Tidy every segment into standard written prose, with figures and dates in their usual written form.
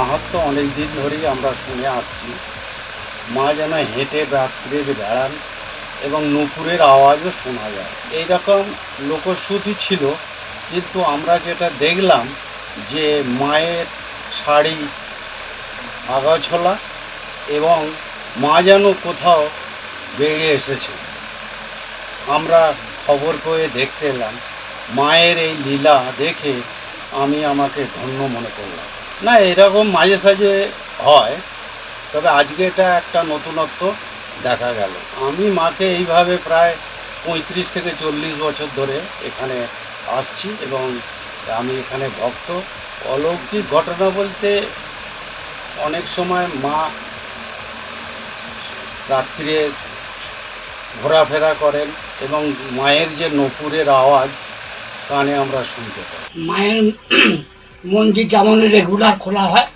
মাহাত্ম্য অনেক দিন ধরেই আমরা শুনে আসছি। মা যেন হেঁটে রাত্রির বেড়ান এবং নূপুরের আওয়াজও শোনা যায়, এইরকম লোকশ্রুতি ছিল। কিন্তু আমরা যেটা দেখলাম যে মায়ের শাড়ি আগাছোলা এবং মা যেন কোথাও বেরিয়ে এসেছে। আমরা খবর পেয়ে দেখতে এলাম, মায়ের এই লীলা দেখে আমি আমাকে ধন্য মনে করলাম। না, এরকম মাঝে সাঝে হয়, তবে আজকে এটা একটা নতুনত্ব দেখা গেল। আমি মাকে এইভাবে প্রায় 35 থেকে 40 বছর ধরে এখানে আসছি এবং আমি এখানে ভক্ত। অলৌকিক ঘটনা বলতে অনেক সময় মা রাত্রিরে ঘোরাফেরা করেন এবং মায়ের যে নূপুরের আওয়াজ কানে আমরা শুনতে পাই। মায়ের মন্দির যেমন রেগুলার খোলা হয়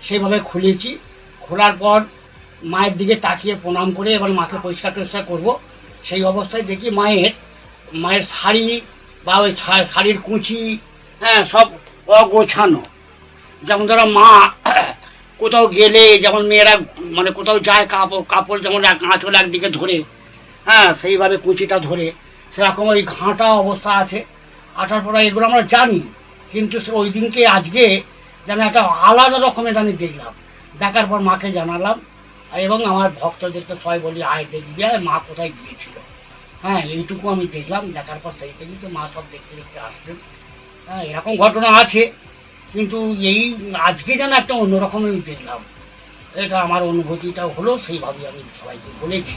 সেভাবে খুলেছি। খোলার পর মায়ের দিকে তাকিয়ে প্রণাম করে এবার মাকে পরিষ্কার টরিষ্কার করবো। সেই অবস্থায় দেখি মায়ের শাড়ি বা ওই শাড়ির কুঁচি, হ্যাঁ, সব অগোছানো। যেমন ধরো মা কোথাও গেলে, যেমন মেয়েরা মানে কোথাও যায়, কাপড় যেমন আঁচল একদিকে ধরে, হ্যাঁ, সেইভাবে কুঁচিটা ধরে সেরকম ওই ঘাঁটা অবস্থা আছে। আটার পরে এগুলো আমরা জানি, কিন্তু ওই দিনকে আজকে যেন একটা আলাদা রকমের আমি দেখলাম। দেখার পর মাকে জানালাম এবং আমার ভক্তদেরকে সবাই বলি, আয় দেখবি আয় মা কোথায় গিয়েছিল। হ্যাঁ, এইটুকু আমি দেখলাম। দেখার পর সেই থেকেই তো মা সব দেখতে দেখতে আসছেন। হ্যাঁ, এরকম ঘটনা আছে, কিন্তু এই আজকে যেন একটা অন্যরকম আমি দেখলাম। এটা আমার অনুভূতিটা হলো, সেইভাবে আমি সবাইকে বলেছি।